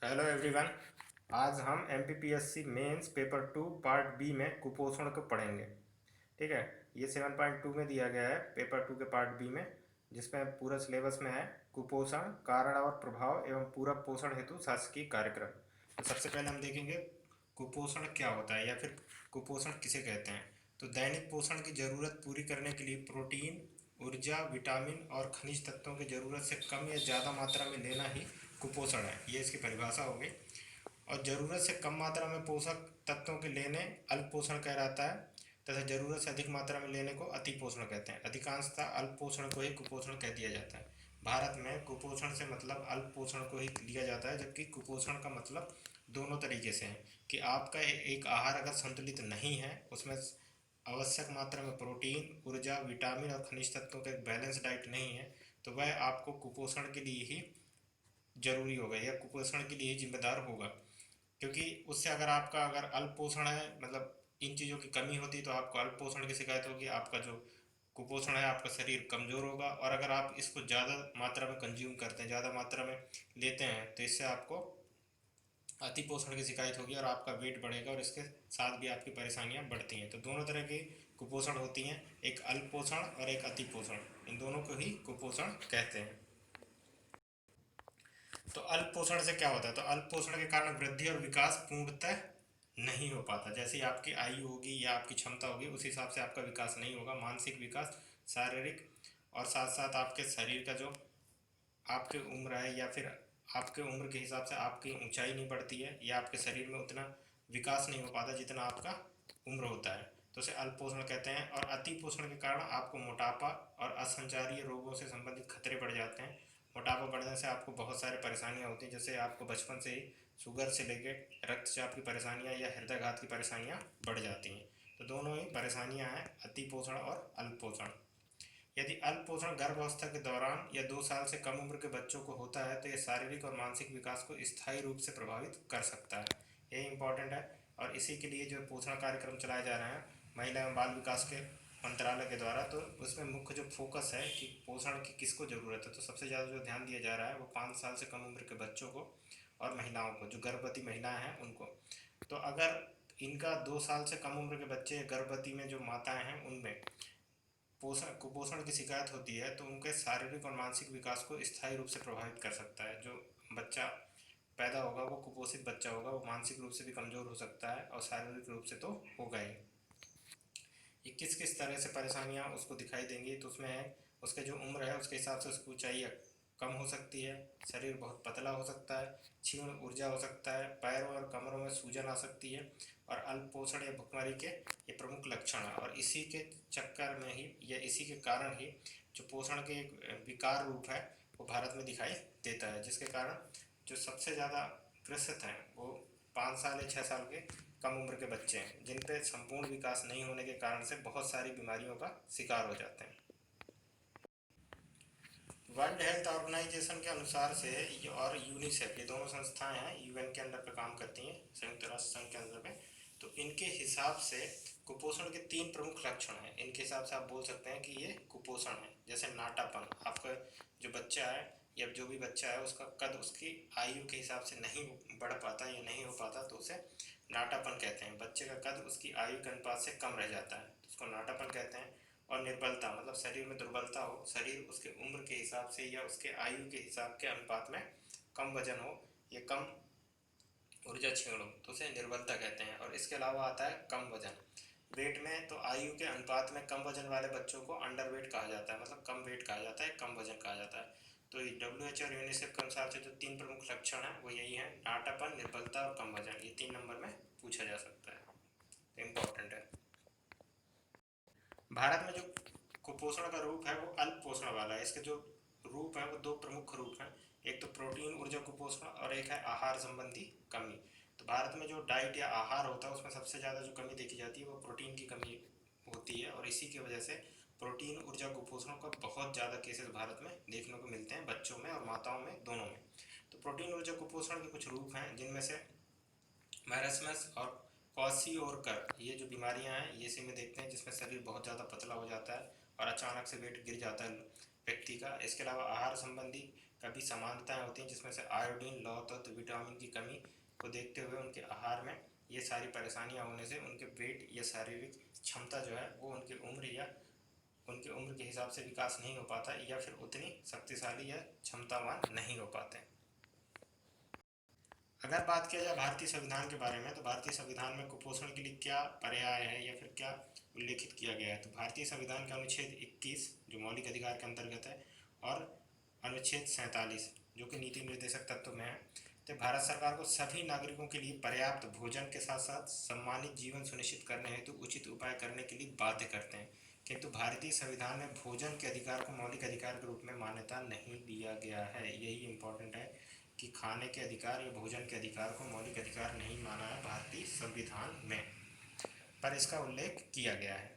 Hello everyone. आज हम MPPSC mains paper 2 part B में कुपोषण को पढ़ेंगे। ठीक है। ये 7.2 में दिया गया है पेपर 2 के पार्ट बी में, जिसमें पूरा सिलेबस में है कुपोषण कारण और प्रभाव एवं पूरक पोषण हेतु शासकीय कार्यक्रम। तो सबसे पहले हम देखेंगे कुपोषण क्या होता है या फिर कुपोषण किसे कहते हैं। तो दैनिक पोषण की जरूरत पूरी करने के लिए प्रोटीन, ऊर्जा, विटामिन और खनिज तत्वों की जरूरत से कम या ज़्यादा मात्रा में लेना ही कुपोषण है। ये इसकी परिभाषा होगी। और ज़रूरत से कम मात्रा में पोषक तत्वों के लेने अल्प पोषण कहलाता है, तथा ज़रूरत से अधिक मात्रा में लेने को अति पोषण कहते हैं। अधिकांशतः अल्प पोषण को ही कुपोषण कह दिया जाता है। भारत में कुपोषण से मतलब अल्प पोषण को ही लिया जाता है, जबकि कुपोषण का मतलब दोनों तरीके से है कि आपका एक आहार अगर संतुलित नहीं है, उसमें आवश्यक मात्रा में प्रोटीन, ऊर्जा, विटामिन और खनिज तत्वों का एक बैलेंस डाइट नहीं है, तो वह आपको कुपोषण के लिए ही जरूरी होगा या कुपोषण के लिए जिम्मेदार होगा। क्योंकि उससे अगर अल्प पोषण है, मतलब इन चीज़ों की कमी होती, तो आपको अल्प पोषण की शिकायत होगी। आपका जो कुपोषण है, आपका शरीर कमज़ोर होगा। और अगर आप इसको ज़्यादा मात्रा में कंज्यूम करते हैं, ज़्यादा मात्रा में लेते हैं, तो इससे आपको अति पोषण की शिकायत होगी और आपका वेट बढ़ेगा और इसके साथ भी आपकी परेशानियां बढ़ती हैं। तो दोनों तरह की कुपोषण होती हैं, एक अल्प पोषण और एक अति पोषण। इन दोनों को ही कुपोषण कहते हैं। तो अल्प पोषण से क्या होता है? तो अल्प पोषण के कारण वृद्धि और विकास पूर्णतः नहीं हो पाता। जैसी आपकी आयु होगी या आपकी क्षमता होगी, उस हिसाब से आपका विकास नहीं होगा। मानसिक विकास, शारीरिक और साथ साथ आपके शरीर का जो आपकी उम्र है या फिर आपके उम्र के हिसाब से आपकी ऊंचाई नहीं बढ़ती है या आपके शरीर में उतना विकास नहीं हो पाता जितना आपका उम्र होता है, तो उसे अल्प पोषण कहते हैं। और अति पोषण के कारण आपको मोटापा और असंचारीय रोगों से संबंधित खतरे बढ़ जाते हैं। मोटापा बढ़ने से आपको बहुत सारी परेशानियां होती हैं, जैसे आपको बचपन से ही शुगर से लेकर रक्तचाप की परेशानियां या हृदयघात की परेशानियां बढ़ जाती हैं। तो दोनों ही परेशानियां हैं, अति पोषण और अल्प पोषण। यदि अल्प पोषण गर्भावस्था के दौरान या 2 साल से कम उम्र के बच्चों को होता है, तो यह शारीरिक और मानसिक विकास को स्थायी रूप से प्रभावित कर सकता है। यही इंपॉर्टेंट है। और इसी के लिए जो पोषण कार्यक्रम चलाए जा रहे हैं महिला एवं बाल विकास के मंत्रालय के द्वारा, तो उसमें मुख्य जो फोकस है कि पोषण की किसको ज़रूरत है, तो सबसे ज़्यादा जो ध्यान दिया जा रहा है वो 5 साल से कम उम्र के बच्चों को और महिलाओं को, जो गर्भवती महिलाएं हैं उनको। तो अगर इनका 2 साल से कम उम्र के बच्चे, गर्भवती में जो माताएं हैं, उनमें पोषण कुपोषण की शिकायत होती है, तो उनके शारीरिक और मानसिक विकास को स्थायी रूप से प्रभावित कर सकता है। जो बच्चा पैदा होगा वो कुपोषित बच्चा होगा, वो मानसिक रूप से भी कमज़ोर हो सकता है और शारीरिक रूप से तो होगा ही। ये किस किस तरह से परेशानियां उसको दिखाई देंगी, तो उसमें है उसके जो उम्र है उसके हिसाब से उसकी ऊंचाई कम हो सकती है, शरीर बहुत पतला हो सकता है, क्षीण ऊर्जा हो सकता है, पैरों और कमरों में सूजन आ सकती है। और अल्प पोषण या भुखमरी के ये प्रमुख लक्षण है। और इसी के चक्कर में ही या इसी के कारण ही जो पोषण के एक विकार रूप है वो भारत में दिखाई देता है, जिसके कारण जो सबसे ज़्यादा ग्रसित हैं वो 5 साल या 6 साल के कम उम्र के बच्चे हैं, जिन पे संपूर्ण विकास नहीं होने के कारण से बहुत सारी बीमारियों का शिकार हो जाते हैं। वर्ल्ड हेल्थ ऑर्गेनाइजेशन के अनुसार से और यूनिसेफ, ये दोनों संस्थाएं हैं, यूएन के अंदर पे काम करती हैं, संयुक्त राष्ट्र संघ के अंदर में। तो इनके हिसाब से कुपोषण के 3 प्रमुख लक्षण हैं। इनके हिसाब से आप बोल सकते हैं कि ये कुपोषण है। जैसे नाटापन, आपका जो बच्चा है या जो भी बच्चा है उसका कद उसकी आयु के हिसाब से नहीं बढ़ पाता या नहीं हो पाता, तो उसे नाटापन कहते हैं। बच्चे का कद उसकी आयु के अनुपात से कम रह जाता है, तो उसको नाटापन कहते हैं। और निर्बलता, मतलब शरीर में दुर्बलता हो, शरीर उसके उम्र के हिसाब से या उसके आयु के हिसाब के अनुपात में कम वजन हो या कम ऊर्जा क्षीण हो, तो उसे निर्बलता कहते हैं। और इसके अलावा आता है कम वजन। वेट में तो आयु के अनुपात में कम वजन वाले बच्चों को अंडर वेट कहा जाता है, मतलब कम वेट कहा जाता है, कम वजन कहा जाता है। तो WHO और यूनिसेफ के अनुसार से जो 3 प्रमुख लक्षण हैं वो यही हैं: नाटापन, निर्बलता और कम वजन। ये 3 नंबर में पूछा जा सकता है, तो इम्पोर्टेंट है। भारत में जो कुपोषण का रूप है वो अल्प पोषण वाला है। इसके जो रूप है वो 2 प्रमुख रूप हैं। एक तो प्रोटीन ऊर्जा कुपोषण और एक है आहार संबंधी कमी। तो भारत में जो डाइट या आहार होता है उसमें सबसे ज़्यादा जो कमी देखी जाती है वो प्रोटीन की कमी होती है, और इसी की वजह से प्रोटीन ऊर्जा कुपोषण का बहुत ज़्यादा केसेस भारत में देखने को मिलते हैं, बच्चों में और माताओं में, दोनों में। तो प्रोटीन ऊर्जा कुपोषण के कुछ रूप हैं, जिनमें से मैरस्मस और क्वाशियोरकर, ये जो बीमारियां हैं ये इसी में देखते हैं, जिसमें शरीर बहुत ज़्यादा पतला हो जाता है और अचानक से वेट गिर जाता है व्यक्ति का। इसके अलावा आहार संबंधी कभी समानताएं होती हैं जिसमें से आयोडीन, लौह तत्व, विटामिन की कमी को देखते हुए उनके आहार में ये सारी परेशानियां होने से उनके वेट या शारीरिक क्षमता जो है वो उनके उम्र के हिसाब से विकास नहीं हो पाता या फिर उतनी शक्तिशाली या क्षमतावान नहीं हो पाते। अगर बात किया जाए भारतीय संविधान के बारे में, तो भारतीय संविधान में कुपोषण के लिए क्या पर्याय है या फिर क्या उल्लेखित किया गया है। तो भारतीय संविधान का अनुच्छेद 21 जो मौलिक अधिकार के अंतर्गत है और अनुच्छेद 47 जो कि नीति निर्देशक तत्व में है, तो भारत सरकार को सभी नागरिकों के लिए पर्याप्त भोजन के साथ साथ सम्मानित जीवन सुनिश्चित करने हेतु उचित उपाय करने के लिए बाध्य करते हैं। किंतु भारतीय संविधान में भोजन के अधिकार को मौलिक अधिकार के रूप में मान्यता नहीं दिया गया है। यही इम्पोर्टेंट है कि खाने के अधिकार या भोजन के अधिकार को मौलिक अधिकार नहीं माना है भारतीय संविधान में, पर इसका उल्लेख किया गया है।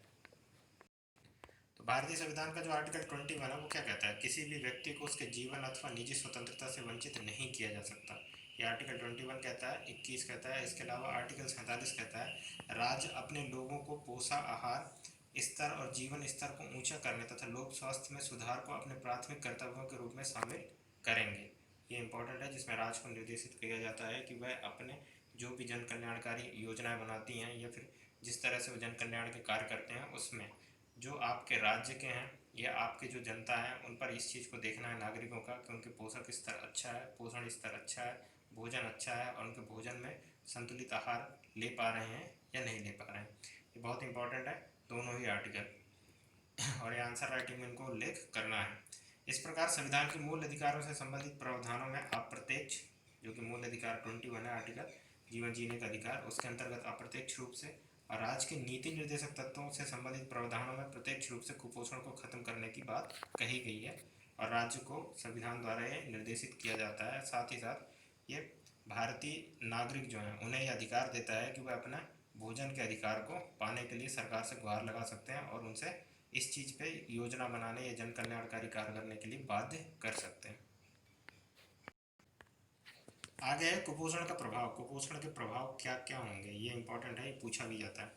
तो भारतीय संविधान का जो आर्टिकल 21 है वो क्या कहता है, किसी भी व्यक्ति को उसके जीवन अथवा निजी स्वतंत्रता से वंचित नहीं किया जा सकता। ये आर्टिकल 21 कहता है, 21 कहता है। इसके अलावा आर्टिकल 47 कहता है राज्य अपने लोगों को पोषण, आहार स्तर और जीवन स्तर को ऊंचा करने तथा लोक स्वास्थ्य में सुधार को अपने प्राथमिक कर्तव्यों के रूप में शामिल करेंगे। ये इंपॉर्टेंट है, जिसमें राज्य को निर्देशित किया जाता है कि वह अपने जो भी जन कल्याणकारी योजनाएं बनाती हैं या फिर जिस तरह से वो जन कल्याण के कार्य करते हैं उसमें जो आपके राज्य के हैं या आपके जो जनता है उन पर इस चीज़ को देखना है नागरिकों का कि उनके पोषक स्तर अच्छा है, पोषण स्तर अच्छा है, भोजन अच्छा है और उनके भोजन में संतुलित आहार ले पा रहे हैं या नहीं ले पा रहे हैं। ये बहुत इंपॉर्टेंट है दोनों ही आर्टिकल, और ये आंसर राइटिंग में इनको उल्लेख करना है। इस प्रकार संविधान के मूल अधिकारों से संबंधित प्रावधानों में अप्रत्यक्ष, जो कि मूल अधिकार 21 है आर्टिकल जीवन जीने का अधिकार, उसके अंतर्गत अप्रत्यक्ष रूप से और राज्य के नीति निर्देशक तत्वों से संबंधित प्रावधानों में प्रत्यक्ष रूप से कुपोषण को खत्म करने की बात कही गई है और राज्य को संविधान द्वारा ये निर्देशित किया जाता है। साथ ही साथ ये भारतीय नागरिक जो हैं उन्हें यह अधिकार देता है कि वह अपना भोजन के अधिकार को पाने के लिए सरकार से गुहार लगा सकते हैं और उनसे इस चीज़ पे योजना बनाने या जन कल्याणकारी कार्य करने के लिए बाध्य कर सकते हैं। आगे है कुपोषण का प्रभाव। कुपोषण के प्रभाव क्या क्या होंगे, ये इंपॉर्टेंट है, ये पूछा भी जाता है।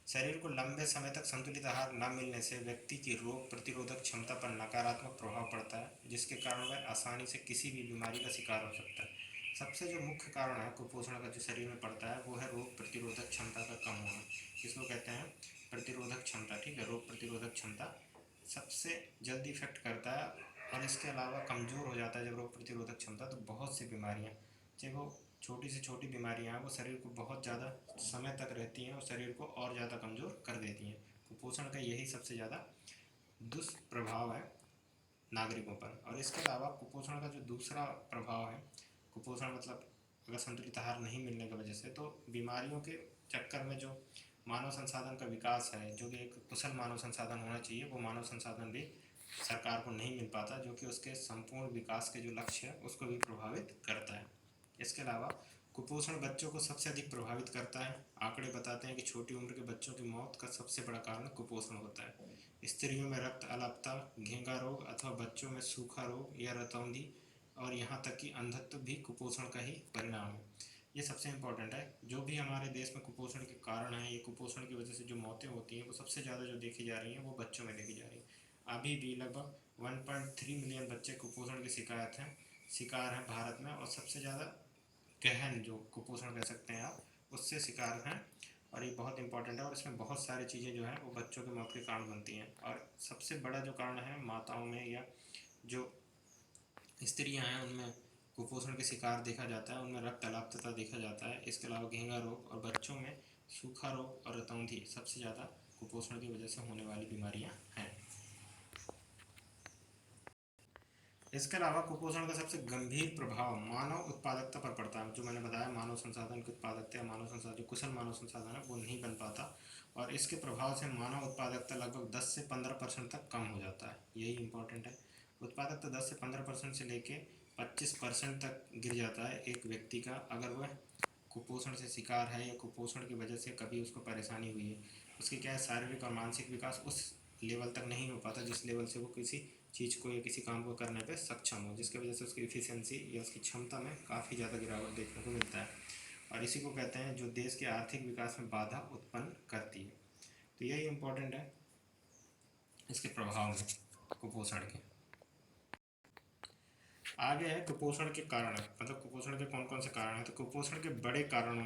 शरीर को लंबे समय तक संतुलित आहार न मिलने से व्यक्ति की रोग प्रतिरोधक क्षमता पर नकारात्मक प्रभाव पड़ता है, जिसके कारण वह आसानी से किसी भी बीमारी का शिकार हो सकता है। सबसे जो मुख्य कारण है कुपोषण का जो शरीर में पड़ता है वो है रोग प्रतिरोधक क्षमता का कम होना, जिसको कहते हैं प्रतिरोधक क्षमता। ठीक है, रोग प्रतिरोधक क्षमता सबसे जल्दी इफेक्ट करता है और इसके अलावा कमज़ोर हो जाता है जब रोग प्रतिरोधक क्षमता, तो बहुत सी बीमारियाँ, चाहे वो छोटी से छोटी बीमारियाँ हैं, वो शरीर को बहुत ज़्यादा समय तक रहती हैं और शरीर को और ज़्यादा कमज़ोर कर देती हैं। कुपोषण का यही सबसे ज़्यादा दुष्प्रभाव है नागरिकों पर। और इसके अलावा कुपोषण का जो दूसरा प्रभाव है, कुपोषण मतलब अगर संतुलित आहार नहीं मिलने की वजह से, तो बीमारियों के चक्कर में जो मानव संसाधन का विकास है, जो कि एक कुशल मानव संसाधन होना चाहिए, वो मानव संसाधन भी सरकार को नहीं मिल पाता, जो कि उसके संपूर्ण विकास के जो लक्ष्य है उसको भी प्रभावित करता है। इसके अलावा कुपोषण बच्चों को सबसे अधिक प्रभावित करता है। आंकड़े बताते हैं कि छोटी उम्र के बच्चों की मौत का सबसे बड़ा कारण कुपोषण होता है। स्त्रियों में रक्त अल्पता, घेंगा रोग अथवा बच्चों में सूखा रोग या रतौंधी और यहाँ तक कि अंधत्व भी कुपोषण का ही परिणाम है। ये सबसे इम्पोर्टेंट है। जो भी हमारे देश में कुपोषण के कारण हैं, ये कुपोषण की वजह से जो मौतें होती हैं वो सबसे ज़्यादा जो देखी जा रही हैं वो बच्चों में देखी जा रही है। अभी भी लगभग 1.3 मिलियन बच्चे कुपोषण की शिकार हैं भारत में, और सबसे ज़्यादा गहन जो कुपोषण कह सकते हैं आप, उससे शिकार हैं। और ये बहुत इंपॉर्टेंट है और इसमें बहुत सारी चीज़ें जो हैं वो बच्चों के मौत के कारण बनती हैं। और सबसे बड़ा जो कारण है माताओं में या जो स्त्रियां हैं उनमें कुपोषण के शिकार देखा जाता है, उनमें रक्त अल्पता देखा जाता है। इसके अलावा घेंगा रोग और बच्चों में सूखा रोग और रतौंधी सबसे ज़्यादा कुपोषण की वजह से होने वाली बीमारियां हैं। इसके अलावा कुपोषण का सबसे गंभीर प्रभाव मानव उत्पादकता पर पड़ता है। जो मैंने बताया, मानव संसाधन की उत्पादकता या मानव संसाधन जो कुशल मानव संसाधन है वो नहीं बन पाता, और इसके प्रभाव से मानव उत्पादकता लगभग 10 से 15% तक कम हो जाता है। यही इंपॉर्टेंट है। उत्पादकता 10 से 15% से लेके 25% तक गिर जाता है एक व्यक्ति का, अगर वह कुपोषण से शिकार है या कुपोषण की वजह से कभी उसको परेशानी हुई है। उसकी क्या है, शारीरिक और मानसिक विकास उस लेवल तक नहीं हो पाता जिस लेवल से वो किसी चीज़ को या किसी काम को करने पे सक्षम हो, जिसकी वजह से उसकी इफ़िशियंसी या उसकी क्षमता में काफ़ी ज़्यादा गिरावट देखने को मिलता है। और इसी को कहते हैं जो देश के आर्थिक विकास में बाधा उत्पन्न करती है। तो यही इम्पोर्टेंट है इसके प्रभाव में कुपोषण के। आगे है कुपोषण के कारण, मतलब कुपोषण के कौन कौन से कारण हैं। तो कुपोषण के बड़े कारणों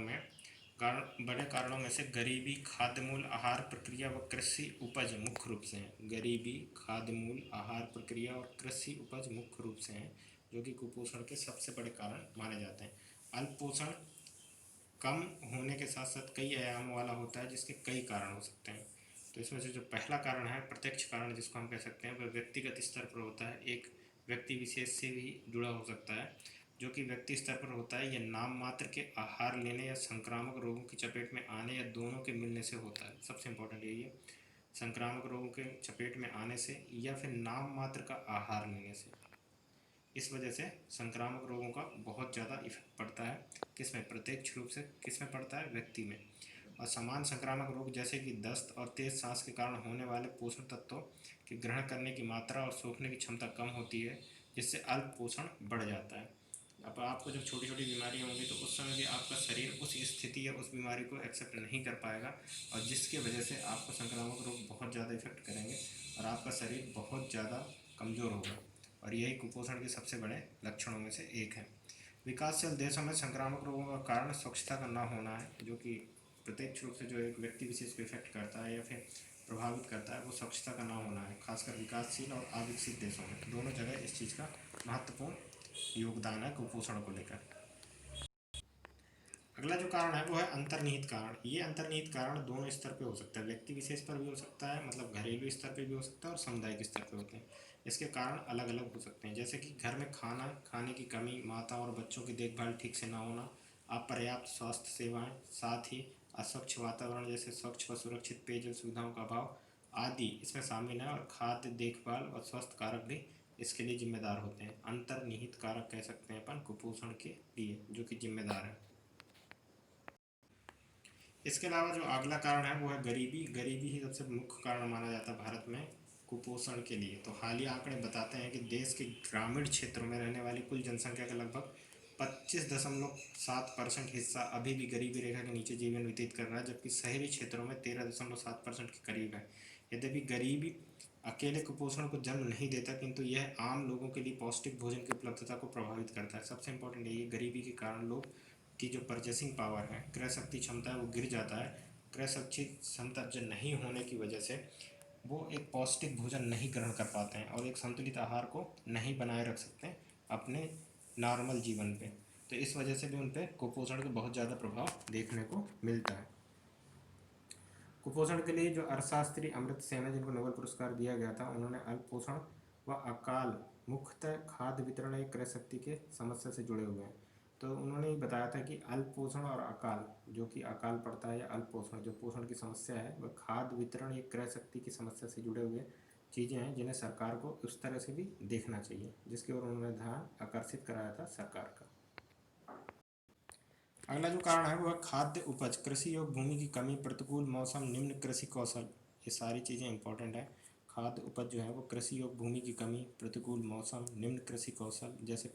में से गरीबी, खाद्य मूल, आहार प्रक्रिया व कृषि उपज मुख्य रूप से हैं। गरीबी, खाद्य मूल, आहार प्रक्रिया और कृषि उपज मुख्य रूप से हैं, जो कि कुपोषण के सबसे बड़े कारण माने जाते हैं। अल्प पोषण कम होने के साथ साथ कई आयामों वाला होता है, जिसके कई कारण हो सकते हैं। तो इसमें से जो पहला कारण है, प्रत्यक्ष कारण जिसको हम कह सकते हैं, वह व्यक्तिगत स्तर पर होता है, एक व्यक्ति विशेष से भी जुड़ा हो सकता है। जो कि व्यक्ति स्तर पर होता है, यह नाम मात्र के आहार लेने या संक्रामक रोगों की चपेट में आने या दोनों के मिलने से होता है। सबसे इम्पोर्टेंट यही है, संक्रामक रोगों के चपेट में आने से या फिर नाम मात्र का आहार लेने से। इस वजह से संक्रामक रोगों का बहुत ज़्यादा इफेक्ट पड़ता है। किसमें? प्रत्यक्ष रूप से किसमें पड़ता है? व्यक्ति में। और समान संक्रामक रोग जैसे कि दस्त और तेज सांस के कारण होने वाले पोषण तत्वों के ग्रहण करने की मात्रा और सोखने की क्षमता कम होती है, जिससे अल्प पोषण बढ़ जाता है। अब आपको जब छोटी छोटी बीमारियां होंगी तो उस समय भी आपका शरीर उस स्थिति या उस बीमारी को एक्सेप्ट नहीं कर पाएगा, और जिसकी वजह से आपको संक्रामक रोग बहुत ज़्यादा इफेक्ट करेंगे और आपका शरीर बहुत ज़्यादा कमज़ोर होगा। और यही कुपोषण के सबसे बड़े लक्षणों में से एक है। विकासशील देशों में संक्रामक रोगों का कारण स्वच्छता का न होना है, जो कि प्रत्यक्ष रूप से जो एक व्यक्ति विशेष को इफेक्ट करता है या फिर प्रभावित करता है, वो स्वच्छता का न होना है। खासकर विकासशील और अविकसित देशों में दोनों जगह इस चीज़ का महत्वपूर्ण योगदान है कुपोषण को लेकर। अगला जो कारण है वो है अंतर्निहित कारण। ये अंतर्निहित कारण दोनों स्तर पे हो सकता है, व्यक्ति विशेष पर भी हो सकता है, मतलब घरेलू स्तर पे भी हो सकता है, और सामुदायिक स्तर पे होते हैं। इसके कारण अलग अलग हो सकते हैं, जैसे कि घर में खाने की कमी, माता और बच्चों की देखभाल ठीक से ना होना, अपर्याप्त स्वास्थ्य सेवाएं, साथ ही अस्वच्छ वातावरण जैसे स्वच्छ व सुरक्षित पेयजल सुविधाओं का अभाव आदि इसमें शामिल है। और खाद्य देखभाल और स्वास्थ्य कारक भी इसके लिए जिम्मेदार होते हैं। अंतर्निहित कारक कह सकते हैं अपन कुपोषण के लिए, जो कि जिम्मेदार है। इसके अलावा जो अगला कारण है वो है गरीबी। गरीबी ही सबसे मुख्य कारण माना जाता है भारत में कुपोषण के लिए। तो हालिया आंकड़े बताते हैं कि देश के ग्रामीण क्षेत्रों में रहने वाली कुल जनसंख्या का लगभग 25.7% हिस्सा अभी भी गरीबी रेखा के नीचे जीवन व्यतीत कर रहा है, जबकि शहरी क्षेत्रों में 13.7% के करीब है। यद्यपि गरीबी अकेले कुपोषण को जन्म नहीं देता, किंतु यह आम लोगों के लिए पौष्टिक भोजन की उपलब्धता को प्रभावित करता है। सबसे इम्पोर्टेंट यही है, गरीबी के कारण लोग की जो परचेसिंग पावर है, क्रय शक्ति क्षमता है, वो गिर जाता है। क्रय शक्ति क्षमता जो नहीं होने की वजह से वो एक पौष्टिक भोजन नहीं ग्रहण कर पाते हैं और एक संतुलित आहार को नहीं बनाए रख सकते हैं अपने नॉर्मल जीवन पे। तो इस वजह से भी उन पर कुपोषण का बहुत ज़्यादा प्रभाव देखने को मिलता है। कुपोषण के लिए जो अर्थशास्त्री अमर्त्य सेन है, जिनको नोबेल पुरस्कार दिया गया था, उन्होंने अल्प पोषण व अकाल, मुख्यतः खाद्य वितरण या क्रय शक्ति के समस्या से जुड़े हुए हैं। तो उन्होंने ये बताया था कि अल्प पोषण और अकाल, जो कि अकाल पड़ता है, या अल्प पोषण जो पोषण की समस्या है, वह खाद्य वितरण या क्रय शक्ति की समस्या से जुड़े हुए चीज़ें हैं, जिन्हें सरकार को उस तरह से भी देखना चाहिए, जिसकी ओर उन्होंने ध्यान आकर्षित कराया था सरकार का। अगला जो कारण है वो है खाद्य उपज, कृषि योग्य भूमि की कमी, प्रतिकूल मौसम, निम्न कृषि कौशल। ये सारी चीज़ें इंपॉर्टेंट है। खाद्य उपज जो है वो कृषि योग्य भूमि की कमी, प्रतिकूल मौसम, निम्न कृषि कौशल जैसे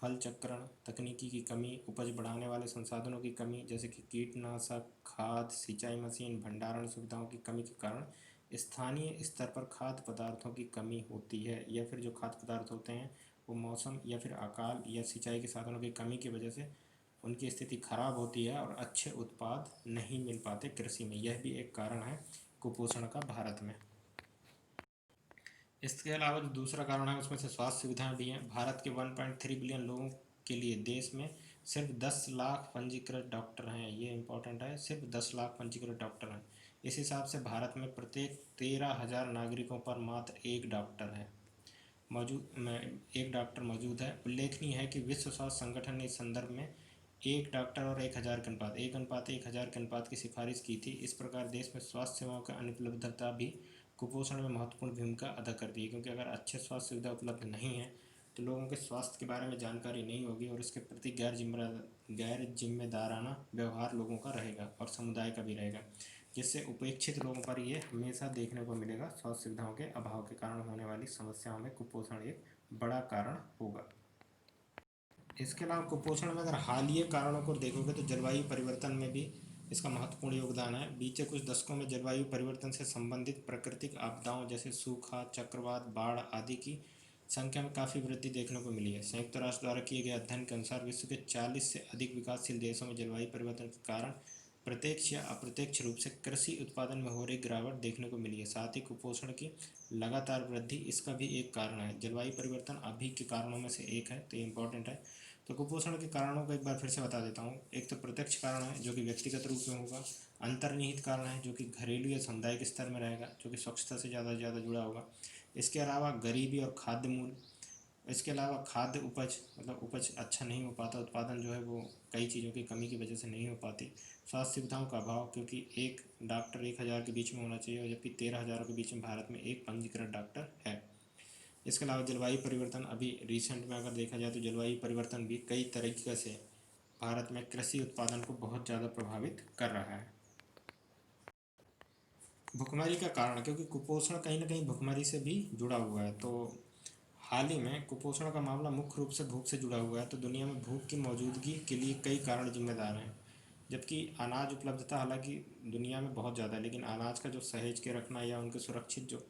फल चक्रण तकनीकी की कमी, उपज बढ़ाने वाले संसाधनों की कमी जैसे कि कीटनाशक, खाद, सिंचाई मशीन, भंडारण सुविधाओं की कमी के कारण स्थानीय स्तर पर खाद्य पदार्थों की कमी होती है। या फिर जो खाद्य पदार्थ होते हैं वो मौसम या फिर अकाल या सिंचाई के साधनों की कमी की वजह से उनकी स्थिति खराब होती है और अच्छे उत्पाद नहीं मिल पाते कृषि में। यह भी एक कारण है कुपोषण का भारत में। इसके अलावा जो दूसरा कारण है उसमें से स्वास्थ्य सुविधाएं भी हैं। भारत के 1.3 बिलियन लोगों के लिए देश में सिर्फ 10 लाख पंजीकृत डॉक्टर हैं। ये इंपॉर्टेंट है, सिर्फ 10 लाख पंजीकृत डॉक्टर हैं। इस हिसाब से भारत में प्रत्येक 13,000 नागरिकों पर मात्र एक डॉक्टर मौजूद है। उल्लेखनीय है कि विश्व स्वास्थ्य संगठन ने इस संदर्भ में 1 डॉक्टर और 1,000 के अनुपात 1:1,000 के अनुपात की सिफारिश की थी। इस प्रकार देश में स्वास्थ्य सेवाओं की अनुपलब्धता भी कुपोषण में महत्वपूर्ण भूमिका अदा करती है, क्योंकि अगर अच्छे स्वास्थ्य सुविधा उपलब्ध नहीं है तो लोगों के स्वास्थ्य के बारे में जानकारी नहीं होगी और इसके प्रति गैर जिम्मेदाराना व्यवहार लोगों का रहेगा और समुदाय का भी रहेगा, जिससे उपेक्षित लोगों पर ये हमेशा देखने को मिलेगा। स्वास्थ्य सुविधाओं के अभाव के कारण होने वाली समस्याओं में कुपोषण एक बड़ा कारण होगा। इसके अलावा कुपोषण में अगर हालिया कारणों को देखोगे तो जलवायु परिवर्तन में भी इसका महत्वपूर्ण योगदान है। बीते कुछ दशकों में जलवायु परिवर्तन से संबंधित प्राकृतिक आपदाओं जैसे सूखा, चक्रवात, बाढ़ आदि की संख्या में काफ़ी वृद्धि देखने को मिली है। संयुक्त राष्ट्र द्वारा किए गए अध्ययन के अनुसार विश्व के 40 से अधिक विकासशील देशों में जलवायु परिवर्तन के कारण प्रत्यक्ष या अप्रत्यक्ष रूप से कृषि उत्पादन में हो रही गिरावट देखने को मिली है। साथ ही कुपोषण की लगातार वृद्धि इसका भी एक कारण है। जलवायु परिवर्तन अभी के कारणों में से एक है, तो ये इंपॉर्टेंट है। तो कुपोषण के कारणों को एक बार फिर से बता देता हूँ। एक तो प्रत्यक्ष कारण है जो कि व्यक्तिगत रूप में होगा। अंतर्निहित कारण है जो कि घरेलू या सामुदायिक स्तर में रहेगा, जो कि स्वच्छता से ज़्यादा जुड़ा होगा। इसके अलावा गरीबी और खाद्य मूल्य, इसके अलावा खाद्य उपज, मतलब उपज अच्छा नहीं हो पाता, उत्पादन जो है वो कई चीज़ों की कमी की वजह से नहीं हो पाती। स्वास्थ्य सुविधाओं का अभाव, क्योंकि एक डॉक्टर 1000 के बीच में होना चाहिए और जबकि 13,000 के बीच में भारत में एक पंजीकृत डॉक्टर है। इसके अलावा जलवायु परिवर्तन, अभी रिसेंट में अगर देखा जाए तो जलवायु परिवर्तन भी कई तरीके से भारत में कृषि उत्पादन को बहुत ज़्यादा प्रभावित कर रहा है। भुखमरी का कारण, क्योंकि कुपोषण कहीं ना कहीं भुखमरी से भी जुड़ा हुआ है। तो हाल ही में कुपोषण का मामला मुख्य रूप से भूख से जुड़ा हुआ है। तो दुनिया में भूख की मौजूदगी के लिए कई कारण जिम्मेदार हैं। जबकि अनाज उपलब्धता हालांकि दुनिया में बहुत ज़्यादा है, लेकिन अनाज का जो सहेज के रखना या उनके सुरक्षित जो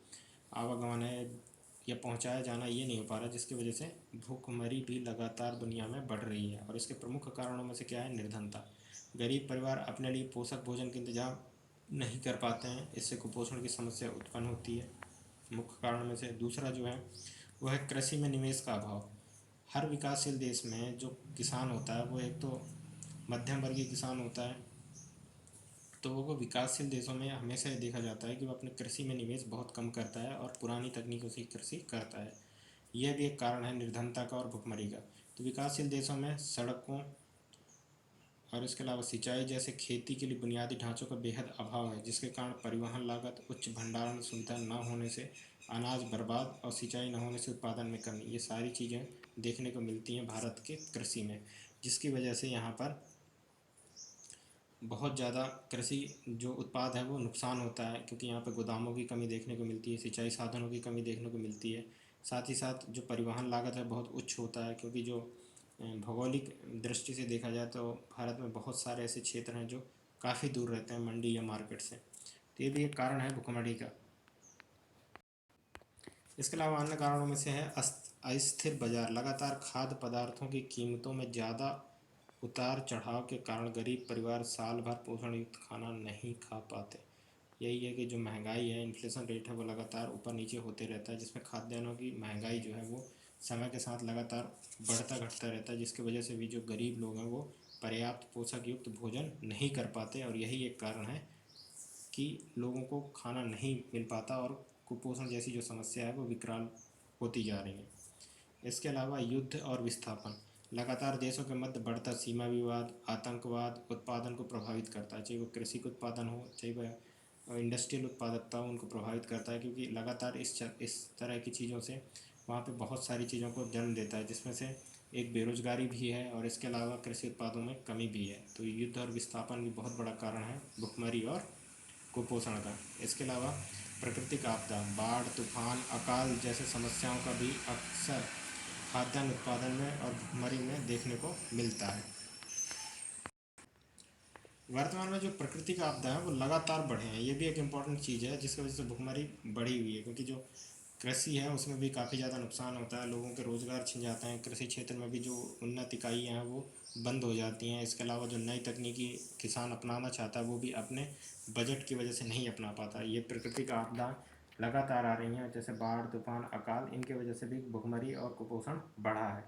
आवागमन है या पहुंचाया जाना, ये नहीं हो पा रहा, जिसकी वजह से भूखमरी भी लगातार दुनिया में बढ़ रही है। और इसके प्रमुख कारणों में से क्या है? निर्धनता। गरीब परिवार अपने लिए पोषक भोजन का इंतजाम नहीं कर पाते हैं, इससे कुपोषण की समस्या उत्पन्न होती है। मुख्य कारण में से दूसरा जो है वो है कृषि में निवेश का अभाव। हर विकासशील देश में जो किसान होता है वो एक तो मध्यम वर्गीय किसान होता है, तो वो विकासशील देशों में हमेशा ये देखा जाता है कि वो अपने कृषि में निवेश बहुत कम करता है और पुरानी तकनीकों से कृषि करता है। यह भी एक कारण है निर्धनता का और भुखमरी का। तो विकासशील देशों में सड़कों और इसके अलावा सिंचाई जैसे खेती के लिए बुनियादी ढांचों का बेहद अभाव है, जिसके कारण परिवहन लागत, उच्च भंडारण सुविधा न होने से अनाज बर्बाद और सिंचाई न होने से उत्पादन में कमी, ये सारी चीज़ें देखने को मिलती हैं भारत के कृषि में, जिसकी वजह से यहाँ पर बहुत ज़्यादा कृषि जो उत्पाद है वो नुकसान होता है, क्योंकि यहाँ पे गोदामों की कमी देखने को मिलती है, सिंचाई साधनों की कमी देखने को मिलती है। साथ ही साथ जो परिवहन लागत है बहुत उच्च होता है, क्योंकि जो भौगोलिक दृष्टि से देखा जाए तो भारत में बहुत सारे ऐसे क्षेत्र हैं जो काफ़ी दूर रहते हैं मंडी या मार्केट से। तो ये भी एक कारण है भुखमरी का। इसके अलावा अन्य कारणों में से है अस्थिर बाजार। लगातार खाद्य पदार्थों की कीमतों में ज़्यादा उतार चढ़ाव के कारण गरीब परिवार साल भर पोषण युक्त खाना नहीं खा पाते। यही है कि जो महंगाई है, इन्फ्लेशन रेट है, वो लगातार ऊपर नीचे होते रहता है, जिसमें खाद्यान्नों की महंगाई जो है वो समय के साथ लगातार बढ़ता घटता रहता है, जिसकी वजह से भी जो गरीब लोग हैं वो पर्याप्त पोषक युक्त भोजन नहीं कर पाते। और यही एक कारण है कि लोगों को खाना नहीं मिल पाता और कुपोषण जैसी जो समस्या है वो विकराल होती जा रही है। इसके अलावा युद्ध और विस्थापन, लगातार देशों के मध्य बढ़ता सीमा विवाद, आतंकवाद उत्पादन को प्रभावित करता है, चाहे वो कृषि का उत्पादन हो, चाहे वह इंडस्ट्रियल उत्पादकता हो, उनको प्रभावित करता है, क्योंकि लगातार इस तरह की चीज़ों से वहाँ पे बहुत सारी चीज़ों को जन्म देता है, जिसमें से एक बेरोजगारी भी है और इसके अलावा कृषि उत्पादों में कमी भी है। तो युद्ध और विस्थापन भी बहुत बड़ा कारण है भुखमरी और कुपोषण का। इसके अलावा प्राकृतिक आपदा, बाढ़, तूफान, अकाल जैसे समस्याओं का भी अक्सर खाद्यान्न उत्पादन में और भुखमरी में देखने को मिलता है। वर्तमान में जो प्राकृतिक आपदा है वो लगातार बढ़े हैं, ये भी एक इम्पॉर्टेंट चीज़ है जिसकी वजह से भुखमरी बढ़ी हुई है, क्योंकि जो कृषि है उसमें भी काफ़ी ज़्यादा नुकसान होता है, लोगों के रोज़गार छिन जाते हैं, कृषि क्षेत्र में भी जो उन्नत इकाइयाँ हैं वो बंद हो जाती हैं। इसके अलावा जो नई तकनीकी किसान अपनाना चाहता है वो भी अपने बजट की वजह से नहीं अपना पाता। ये प्राकृतिक आपदा लगातार आ रही हैं, जैसे बाढ़, तूफान, अकाल, इनकी वजह से भी भुखमरी और कुपोषण बढ़ा है।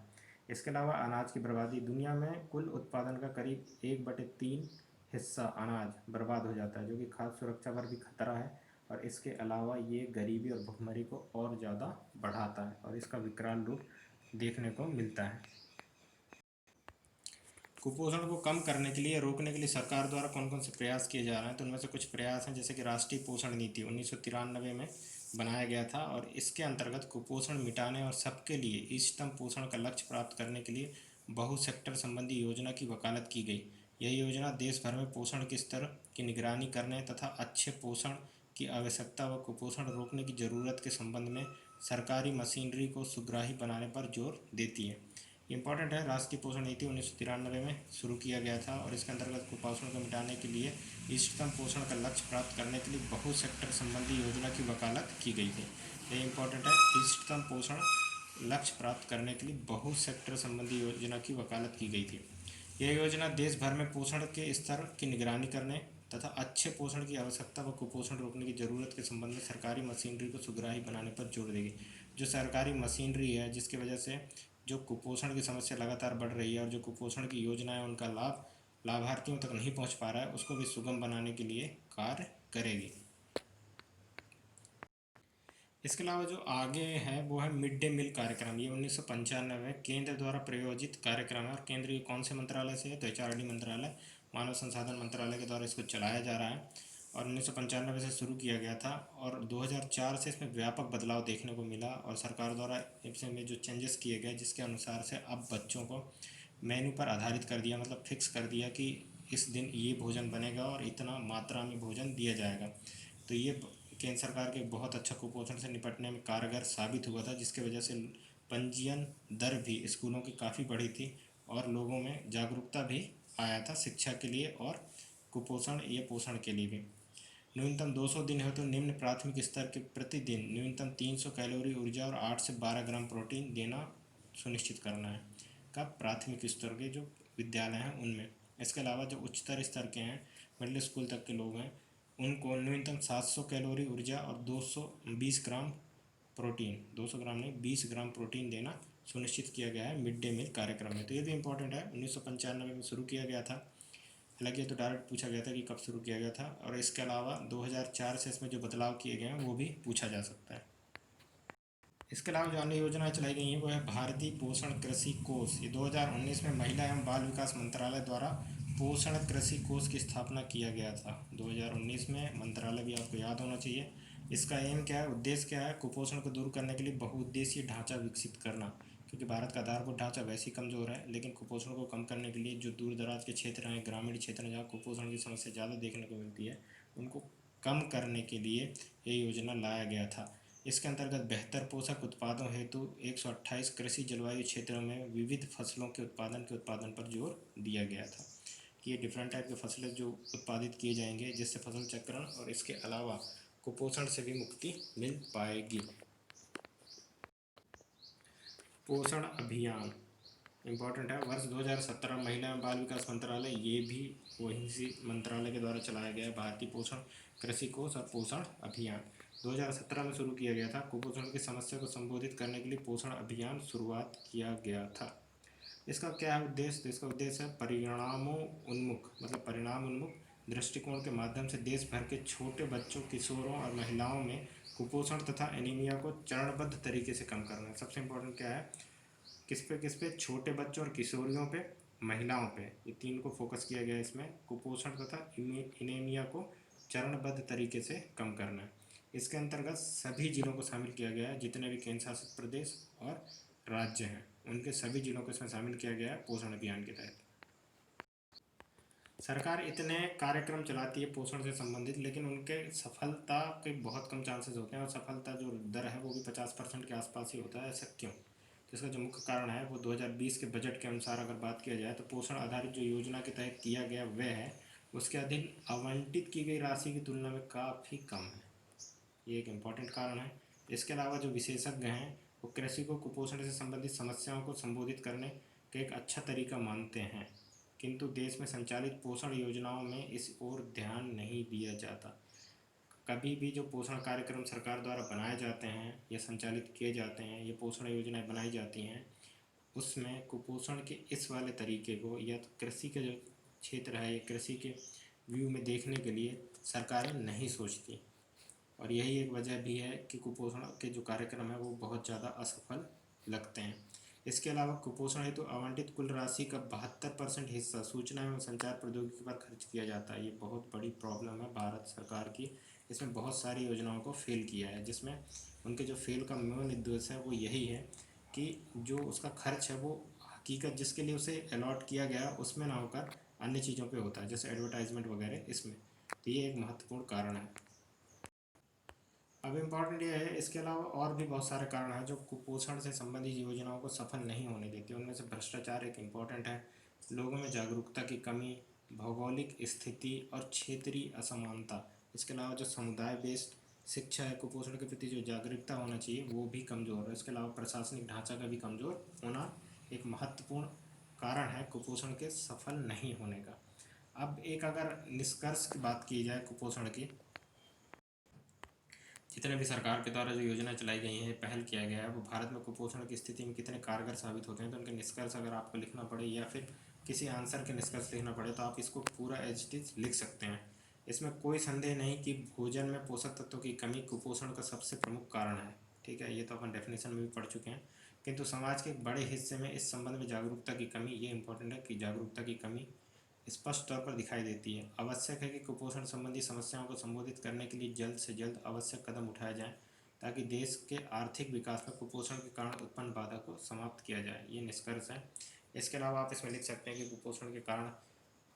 इसके अलावा अनाज की बर्बादी, दुनिया में कुल उत्पादन का करीब 1/3 हिस्सा अनाज बर्बाद हो जाता है, जो कि खाद्य सुरक्षा पर भी खतरा है। और इसके अलावा ये गरीबी और भुखमरी को और ज़्यादा बढ़ाता है और इसका विकराल रूप देखने को मिलता है। कुपोषण को कम करने के लिए, रोकने के लिए सरकार द्वारा कौन कौन से प्रयास किए जा रहे हैं? तो उनमें से कुछ प्रयास हैं, जैसे कि राष्ट्रीय पोषण नीति 1993 में बनाया गया था और इसके अंतर्गत कुपोषण मिटाने और सबके लिए इष्टतम पोषण का लक्ष्य प्राप्त करने के लिए बहु सेक्टर संबंधी योजना की वकालत की गई। यह योजना देश भर में पोषण के स्तर की निगरानी करने तथा अच्छे पोषण की आवश्यकता व कुपोषण रोकने की ज़रूरत के संबंध में सरकारी मशीनरी को सुग्राही बनाने पर जोर देती है। इम्पॉर्टेंट है, राष्ट्रीय पोषण नीति 1993 में शुरू किया गया था और इसके अंतर्गत कुपोषण को मिटाने के लिए इष्टतम पोषण का लक्ष्य प्राप्त करने के लिए बहु सेक्टर संबंधी योजना की वकालत की गई थी। ये इम्पॉर्टेंट है, इष्टतम पोषण लक्ष्य प्राप्त करने के लिए बहु सेक्टर संबंधी योजना की वकालत की गई थी। यह योजना देश भर में पोषण के स्तर की निगरानी करने तथा अच्छे पोषण की आवश्यकता व कुपोषण रोकने की जरूरत के संबंध में सरकारी मशीनरी को सुग्राही बनाने पर जोर देगी। जो सरकारी मशीनरी है जिसकी वजह से जो कुपोषण की समस्या लगातार बढ़ रही है और जो कुपोषण की योजना है उनका लाभ लाभार्थियों तक नहीं पहुंच पा रहा है, उसको भी सुगम बनाने के लिए कार्य करेगी। इसके अलावा जो आगे है वो है मिड डे मील कार्यक्रम। ये 1995 में केंद्र द्वारा प्रायोजित कार्यक्रम है और केंद्रीय कौन से मंत्रालय से है तो एचआरडी मंत्रालय, मानव संसाधन मंत्रालय के द्वारा इसको चलाया जा रहा है और 1995 से शुरू किया गया था और 2004 से इसमें व्यापक बदलाव देखने को मिला और सरकार द्वारा इसमें जो चेंजेस किए गए जिसके अनुसार से अब बच्चों को मेन्यू पर आधारित कर दिया, मतलब फिक्स कर दिया कि इस दिन ये भोजन बनेगा और इतना मात्रा में भोजन दिया जाएगा। तो ये केंद्र सरकार के बहुत अच्छा कुपोषण से निपटने में कारगर साबित हुआ था, जिसकी वजह से पंजीयन दर भी स्कूलों की काफ़ी बढ़ी थी और लोगों में जागरूकता भी आया था शिक्षा के लिए और कुपोषण या पोषण के लिए भी। न्यूनतम 200 दिन है तो निम्न प्राथमिक स्तर के प्रतिदिन न्यूनतम 300 कैलोरी ऊर्जा और 8 से 12 ग्राम प्रोटीन देना सुनिश्चित करना है का प्राथमिक स्तर के जो विद्यालय हैं उनमें। इसके अलावा जो उच्चतर स्तर के हैं, मिडिल स्कूल तक के लोग हैं, उनको न्यूनतम 700 कैलोरी ऊर्जा और 220 ग्राम प्रोटीन, 200 ग्राम नहीं 20 ग्राम प्रोटीन देना सुनिश्चित किया गया है मिड डे मील कार्यक्रम में। तो ये भी इंपॉर्टेंट है, 1995 में शुरू किया गया था। हालांकि ये तो डायरेक्ट पूछा गया था कि कब शुरू किया गया था और इसके अलावा 2004 से इसमें जो बदलाव किए गए हैं वो भी पूछा जा सकता है। इसके अलावा जो अन्य योजनाएं चलाई गई हैं वो है भारतीय पोषण कृषि कोष। ये 2019 में महिला एवं बाल विकास मंत्रालय द्वारा पोषण कृषि कोष की स्थापना किया गया था। 2019 में मंत्रालय भी आपको याद होना चाहिए। इसका एम क्या है, उद्देश्य क्या है, कुपोषण को दूर करने के लिए बहुउद्देशीय ढांचा विकसित करना, क्योंकि भारत का आधारभूत ढांचा वैसे ही कमज़ोर है, लेकिन कुपोषण को कम करने के लिए जो दूर दराज के क्षेत्र हैं, ग्रामीण क्षेत्र हैं जहाँ कुपोषण की समस्या ज़्यादा देखने को मिलती है, उनको कम करने के लिए ये योजना लाया गया था। इसके अंतर्गत बेहतर पोषक उत्पादों हेतु 128 कृषि जलवायु क्षेत्रों में विविध फसलों के उत्पादन पर जोर दिया गया था कि ये डिफरेंट टाइप के फसलें जो उत्पादित किए जाएंगे जिससे फसल चक्रण और इसके अलावा कुपोषण से भी मुक्ति मिल पाएगी। पोषण अभियान इम्पॉर्टेंट है। वर्ष 2017 महिला एवं बाल विकास मंत्रालय, ये भी वही मंत्रालय के द्वारा चलाया गया है भारतीय पोषण कृषि कोष और पोषण अभियान 2017 में शुरू किया गया था। कुपोषण की समस्या को संबोधित करने के लिए पोषण अभियान शुरुआत किया गया था। इसका क्या है उद्देश्य, तो इसका उद्देश्य है परिणामों उन्मुख, मतलब परिणाम उन्मुख दृष्टिकोण के माध्यम से देश भर के छोटे बच्चों, किशोरों और महिलाओं में कुपोषण तथा एनीमिया को चरणबद्ध तरीके से कम करना है। सबसे इम्पोर्टेंट क्या है, किस पे, छोटे बच्चों और किशोरियों पे, महिलाओं पे, ये तीन को फोकस किया गया है इसमें। कुपोषण तथा एनीमिया को चरणबद्ध तरीके से कम करना है। इसके अंतर्गत सभी जिलों को शामिल किया गया है, जितने भी केंद्र शासित प्रदेश और राज्य हैं उनके सभी जिलों को इसमें शामिल किया गया है पोषण अभियान के तहत। सरकार इतने कार्यक्रम चलाती है पोषण से संबंधित, लेकिन उनके सफलता के बहुत कम चांसेस होते हैं और सफलता जो दर है वो भी 50% के आसपास ही होता है। ऐसा क्यों, तो इसका जो मुख्य कारण है वो 2020 के बजट के अनुसार अगर बात किया जाए तो पोषण आधारित जो योजना के तहत किया गया वह है उसके अधीन आवंटित की गई राशि की तुलना में काफ़ी कम है। ये एक इम्पॉर्टेंट कारण है। इसके अलावा जो विशेषज्ञ हैं वो कृषि को कुपोषण से संबंधित समस्याओं को संबोधित करने का एक अच्छा तरीका मानते हैं, किंतु देश में संचालित पोषण योजनाओं में इस ओर ध्यान नहीं दिया जाता। कभी भी जो पोषण कार्यक्रम सरकार द्वारा बनाए जाते हैं या संचालित किए जाते हैं, ये पोषण योजनाएं बनाई जाती हैं, उसमें कुपोषण के इस वाले तरीके को या तो कृषि के जो क्षेत्र है या कृषि के व्यू में देखने के लिए सरकारें नहीं सोचती और यही एक वजह भी है कि कुपोषण के जो कार्यक्रम है वो बहुत ज़्यादा असफल लगते हैं। इसके अलावा कुपोषण हेतु आवंटित कुल राशि का 72% हिस्सा सूचना एवं संचार प्रौद्योगिकी पर खर्च किया जाता है। ये बहुत बड़ी प्रॉब्लम है भारत सरकार की। इसमें बहुत सारी योजनाओं को फेल किया है, जिसमें उनके जो फेल का मेन उद्देश्य है वो यही है कि जो उसका खर्च है वो हकीकत जिसके लिए उसे अलॉट किया गया उसमें ना होकर अन्य चीज़ों पे होता है, जैसे एडवर्टाइजमेंट वगैरह इसमें। तो ये एक महत्वपूर्ण कारण है। अब इम्पॉर्टेंट ये है, इसके अलावा और भी बहुत सारे कारण हैं जो कुपोषण से संबंधित योजनाओं को सफल नहीं होने देते। उनमें से भ्रष्टाचार एक इम्पॉर्टेंट है, लोगों में जागरूकता की कमी, भौगोलिक स्थिति और क्षेत्रीय असमानता। इसके अलावा जो समुदाय बेस्ड शिक्षा है, कुपोषण के प्रति जो जागरूकता होना चाहिए वो भी कमज़ोर है। इसके अलावा प्रशासनिक ढांचा का भी कमज़ोर होना एक महत्वपूर्ण कारण है कुपोषण के सफल नहीं होने का। अब एक अगर निष्कर्ष की बात की जाए कुपोषण की, जितने भी सरकार के द्वारा जो योजना चलाई गई हैं, पहल किया गया है, वो भारत में कुपोषण की स्थिति में कितने कारगर साबित होते हैं, तो उनके निष्कर्ष अगर आपको लिखना पड़े या फिर किसी आंसर के निष्कर्ष लिखना पड़े तो आप इसको पूरा एज इट इज लिख सकते हैं। इसमें कोई संदेह नहीं कि भोजन में पोषक तत्वों की कमी कुपोषण का सबसे प्रमुख कारण है। ठीक है, ये तो अपन डेफिनेशन में भी पढ़ चुके हैं। किंतु समाज के एक बड़े हिस्से में इस संबंध में जागरूकता की कमी, ये इंपॉर्टेंट है कि जागरूकता की कमी स्पष्ट तौर पर दिखाई देती है। आवश्यक है कि कुपोषण संबंधी समस्याओं को संबोधित करने के लिए जल्द से जल्द आवश्यक कदम उठाए जाएं, ताकि देश के आर्थिक विकास में कुपोषण के कारण उत्पन्न बाधा को समाप्त किया जाए। ये निष्कर्ष है। इसके अलावा आप इसमें लिख सकते हैं कि कुपोषण के कारण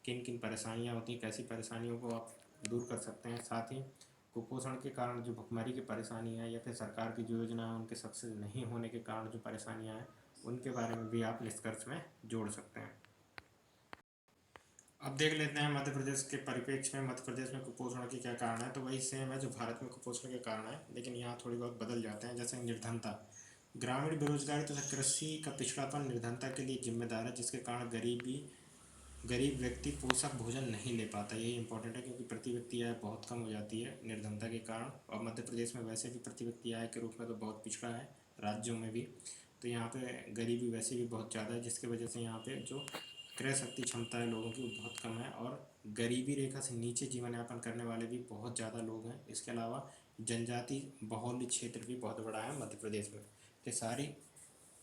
किन किन परेशानियाँ होती हैं, कैसी परेशानियों को आप दूर कर सकते हैं। साथ ही कुपोषण के कारण जो भुखमरी की परेशानी है या फिर सरकार की जो योजना है उनके सक्सेस नहीं होने के कारण जो परेशानियाँ हैं उनके बारे में भी आप निष्कर्ष में जोड़ सकते हैं। अब देख लेते हैं मध्य प्रदेश के परिप्रेक्ष्य में मध्य प्रदेश में कुपोषण के क्या कारण है। तो वही सेम है जो भारत में कुपोषण के कारण है, लेकिन यहाँ थोड़ी बहुत बदल जाते हैं। जैसे निर्धनता, ग्रामीण बेरोजगारी तथा कृषि का पिछड़ापन निर्धनता के लिए जिम्मेदार है, जिसके कारण गरीब व्यक्ति पोषक भोजन नहीं ले पाता। ये इंपॉर्टेंट है क्योंकि प्रति व्यक्ति आय बहुत कम हो जाती है निर्धनता के कारण। और मध्य प्रदेश में वैसे भी प्रति व्यक्ति आय के रूप में तो बहुत पिछड़ा है राज्यों में भी, तो यहाँ पे गरीबी वैसे भी बहुत ज़्यादा है, जिसकी वजह से यहाँ पे जो क्रय शक्ति क्षमता है लोगों की वो बहुत कम है और गरीबी रेखा से नीचे जीवन यापन करने वाले भी बहुत ज़्यादा लोग हैं। इसके अलावा जनजाति बहुल्य क्षेत्र भी बहुत बड़ा है मध्य प्रदेश में। तो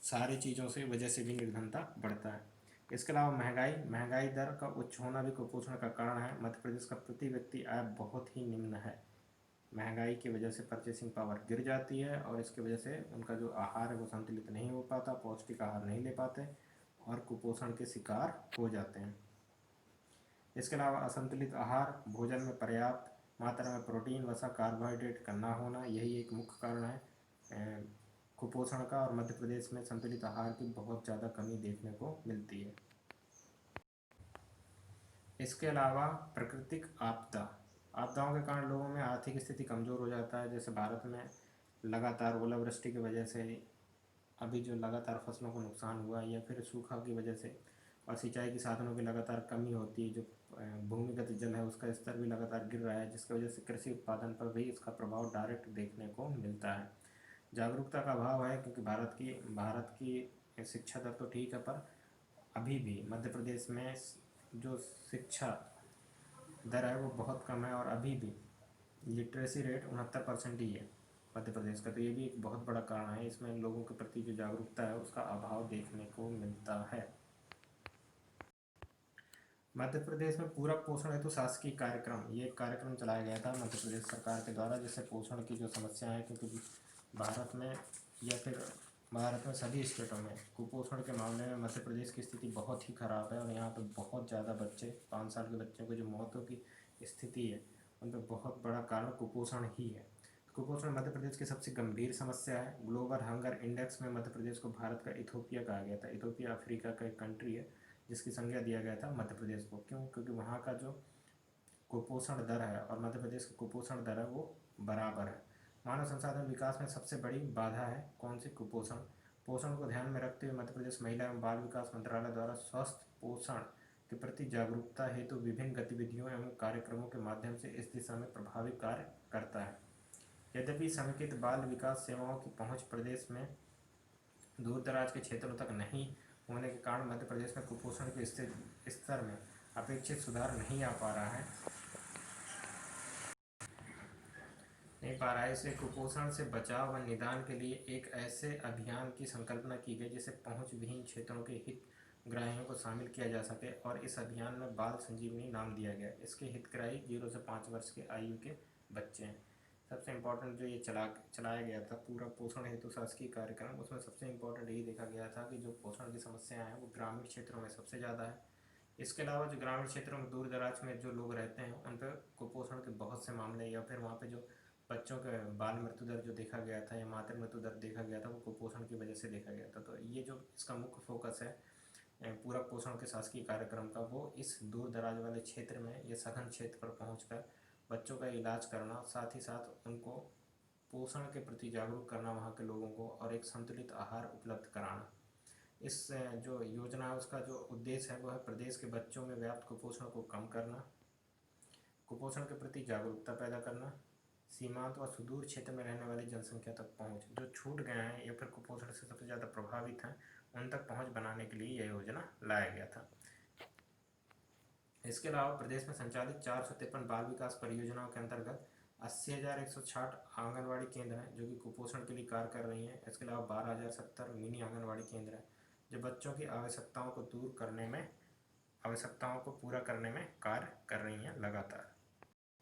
सारी चीज़ों से वजह से भी निर्धनता बढ़ता है। इसके अलावा महंगाई दर का उच्च होना भी कुपोषण का कारण है। मध्य प्रदेश का प्रति व्यक्ति आय बहुत ही निम्न है। महंगाई की वजह से परचेसिंग पावर गिर जाती है और इसकी वजह से उनका जो आहार है वो संतुलित नहीं हो पाता, पौष्टिक आहार नहीं ले पाते और कुपोषण के शिकार हो जाते हैं। इसके अलावा असंतुलित आहार, भोजन में पर्याप्त मात्रा में प्रोटीन, वसा, कार्बोहाइड्रेट का ना होना, यही एक मुख्य कारण है कुपोषण का। और मध्य प्रदेश में संतुलित आहार की बहुत ज़्यादा कमी देखने को मिलती है। इसके अलावा प्राकृतिक आपदाओं के कारण लोगों में आर्थिक स्थिति कमज़ोर हो जाता है। जैसे भारत में लगातार ओलावृष्टि की वजह से अभी जो लगातार फसलों को नुकसान हुआ या फिर सूखा की वजह से और सिंचाई के साधनों की लगातार कमी होती है, जो भूमिगत जल है उसका स्तर भी लगातार गिर रहा है, जिसकी वजह से कृषि उत्पादन पर भी इसका प्रभाव डायरेक्ट देखने को मिलता है। जागरूकता का अभाव है क्योंकि भारत की शिक्षा दर तो ठीक है, पर अभी भी मध्य प्रदेश में जो शिक्षा दर है वो बहुत कम है और अभी भी लिटरेसी रेट 69% ही है मध्य प्रदेश का। तो ये भी एक बहुत बड़ा कारण है, इसमें लोगों के प्रति जो जागरूकता है उसका अभाव देखने को मिलता है। मध्य प्रदेश में पूरक पोषण हेतु शासकीय कार्यक्रम, ये एक कार्यक्रम चलाया गया था मध्य प्रदेश सरकार के द्वारा, जिससे पोषण की जो समस्या है, क्योंकि भारत में या फिर भारत में सभी स्टेटों में कुपोषण के मामले में मध्य प्रदेश की स्थिति बहुत ही ख़राब है और यहाँ पर बहुत ज़्यादा बच्चे, 5 साल के बच्चों की जो मौतों की स्थिति है उन पर बहुत बड़ा कारण कुपोषण ही है। कुपोषण मध्य प्रदेश की सबसे गंभीर समस्या है। ग्लोबल हंगर इंडेक्स में मध्य प्रदेश को भारत का इथोपिया कहा गया था। इथोपिया अफ्रीका का एक कंट्री है जिसकी संज्ञा दिया गया था मध्य प्रदेश को। क्यों? क्योंकि वहाँ का जो कुपोषण दर है और मध्य प्रदेश का कुपोषण दर है वो बराबर है। मानव संसाधन विकास में सबसे बड़ी बाधा है कौन सी? कुपोषण। पोषण को ध्यान में रखते हुए मध्य प्रदेश महिला एवं बाल विकास मंत्रालय द्वारा स्वस्थ पोषण के प्रति जागरूकता हेतु विभिन्न गतिविधियों एवं कार्यक्रमों के माध्यम से इस दिशा में प्रभावी कार्य करता है। यद्यपि समेकित बाल विकास सेवाओं की पहुँच प्रदेश में दूर दराज के क्षेत्रों तक नहीं होने के कारण मध्य प्रदेश में कुपोषण के स्तर में अपेक्षित सुधार नहीं आ पा रहा है। इसलिए कुपोषण से बचाव व निदान के लिए एक ऐसे अभियान की संकल्पना की गई जिसे पहुंच विहीन क्षेत्रों के हितग्राहियों को शामिल किया जा सके और इस अभियान में बाल संजीवनी नाम दिया गया। इसके हितग्राही 0 से 5 वर्ष के आयु के बच्चे हैं। सबसे इम्पोर्टेंट जो ये चलाया गया था पूरा पोषण हेतु शासकीय कार्यक्रम, उसमें सबसे इम्पोर्टेंट यही देखा गया था कि जो पोषण की समस्याएं हैं वो ग्रामीण क्षेत्रों में सबसे ज़्यादा है। इसके अलावा जो ग्रामीण क्षेत्रों में दूर दराज में जो लोग रहते हैं उन पर कुपोषण के बहुत से मामले या फिर वहाँ पे जो बच्चों के बाल मृत्यु दर जो देखा गया था या मातृ मृत्यु दर देखा गया था वो कुपोषण की वजह से देखा गया था। तो ये जो इसका मुख्य फोकस है पूरक पोषण के शासकीय कार्यक्रम का, वो इस दूर दराज वाले क्षेत्र में या सघन क्षेत्र पर पहुँचकर बच्चों का इलाज करना, साथ ही साथ उनको पोषण के प्रति जागरूक करना वहाँ के लोगों को और एक संतुलित आहार उपलब्ध कराना। इस जो योजना है उसका जो उद्देश्य है वो है प्रदेश के बच्चों में व्याप्त कुपोषण को कम करना, कुपोषण के प्रति जागरूकता पैदा करना, सीमांत व सुदूर क्षेत्र में रहने वाली जनसंख्या तक पहुँच, जो छूट गए हैं या फिर कुपोषण से सबसे ज़्यादा प्रभावित हैं उन तक पहुँच बनाने के लिए यह योजना लाया गया था। इसके अलावा प्रदेश में संचालित 453 बाल विकास परियोजनाओं के अंतर्गत 80,160 आंगनवाड़ी केंद्र हैं जो कि कुपोषण के लिए कार्य कर रही हैं। इसके अलावा 12,070 मिनी आंगनवाड़ी केंद्र हैं जो बच्चों की आवश्यकताओं को दूर करने में, आवश्यकताओं को पूरा करने में कार्य कर रही हैं लगातार।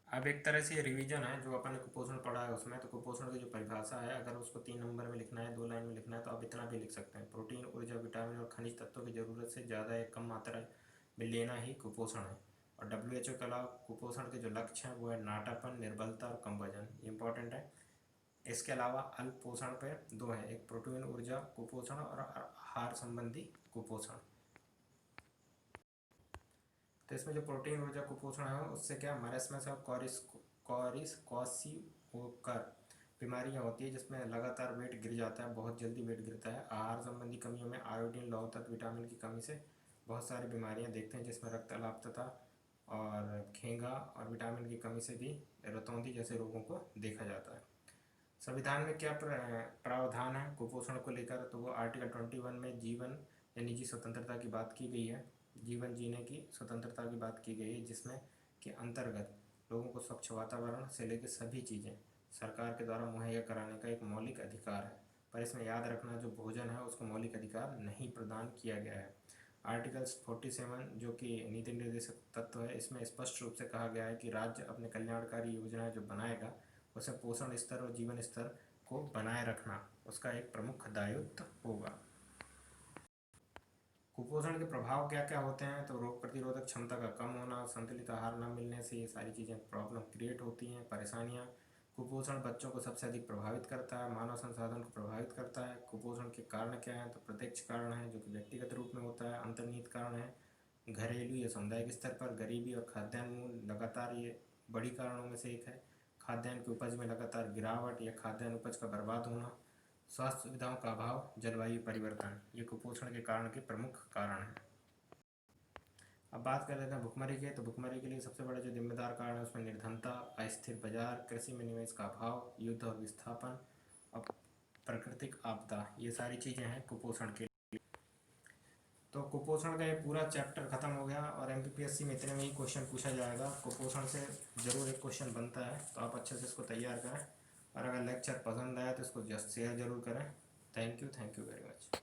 अब एक तरह से रिवीजन है जो अपन ने कुपोषण पढ़ा है उसमें। तो कुपोषण की जो परिभाषा है, अगर उसको 3 नंबर में लिखना है, 2 लाइन में लिखना है, तो आप इतना भी लिख सकते हैं। प्रोटीन, ऊर्जा, विटामिन और खनिज तत्वों की ज़रूरत से ज़्यादा या कम मात्रा में लेना ही कुपोषण है। और WHO के अलावा कुपोषण के जो लक्ष्य हैं वो है नाटापन, निर्बलता और कम वजन, ये इंपॉर्टेंट है। इसके अलावा अल्प पोषण पे 2 है, एक प्रोटीन ऊर्जा कुपोषण और आहार संबंधी कुपोषण। तो इसमें जो प्रोटीन ऊर्जा कुपोषण है उससे क्या मरस्मस और क्वाशियोकर बीमारियां होती है जिसमें लगातार वेट गिर जाता है, बहुत जल्दी वेट गिरता है। आहार संबंधी कमियों में आयोडीन, लौह तत्व, विटामिन की कमी से बहुत सारी बीमारियां देखते हैं जिसमें रक्त अल्पता और घेंघा, और विटामिन की कमी से भी रतौंधी जैसे रोगों को देखा जाता है। संविधान में क्या प्रावधान है कुपोषण को लेकर, तो वो आर्टिकल 21 में जीवन या निजी स्वतंत्रता की बात की गई है, जीवन जीने की स्वतंत्रता की बात की गई है, जिसमें के अंतर्गत लोगों को स्वच्छ वातावरण से लेकर सभी चीज़ें सरकार के द्वारा मुहैया कराने का एक मौलिक अधिकार है। पर इसमें याद रखना जो भोजन है उसको मौलिक अधिकार नहीं प्रदान किया गया है। आर्टिकल 47 जो कि नीति निर्देशक तत्व है, इसमें स्पष्ट रूप से कहा गया है कि राज्य अपने कल्याणकारी योजनाएं जो बनाएगा उसे पोषण स्तर और जीवन स्तर को बनाए रखना उसका एक प्रमुख दायित्व होगा। कुपोषण के प्रभाव क्या क्या होते हैं, तो रोग प्रतिरोधक क्षमता का कम होना, संतुलित आहार न मिलने से ये सारी चीज़ें प्रॉब्लम क्रिएट होती हैं, परेशानियाँ। कुपोषण बच्चों को सबसे अधिक प्रभावित करता है, मानव संसाधन को प्रभावित करता है। कुपोषण के कारण क्या हैं, तो प्रत्यक्ष कारण है जो कि व्यक्तिगत रूप में होता है, अंतर्निहित कारण है घरेलू या सामुदायिक स्तर पर, गरीबी और खाद्यान्न मूल्य लगातार ये बड़ी कारणों में से एक है। खाद्यान्न की उपज में लगातार गिरावट या खाद्यान्न उपज का बर्बाद होना, स्वास्थ्य सुविधाओं का अभाव, जलवायु परिवर्तन, ये कुपोषण के कारण के प्रमुख कारण हैं। अब बात कर लेते हैं भुखमरी के। तो भुखमरी के लिए सबसे बड़ा जो जिम्मेदार कारण है उसमें निर्धनता, अस्थिर बाजार, कृषि में निवेश का अभाव, युद्ध और विस्थापन और प्राकृतिक आपदा, ये सारी चीज़ें हैं कुपोषण के लिए। तो कुपोषण का ये पूरा चैप्टर खत्म हो गया और MPPSC में इतने में ही क्वेश्चन पूछा जाएगा। कुपोषण से ज़रूर एक क्वेश्चन बनता है, तो आप अच्छे से इसको तैयार करें। और अगर लेक्चर पसंद आया तो इसको जस्ट शेयर ज़रूर करें। Thank you very much.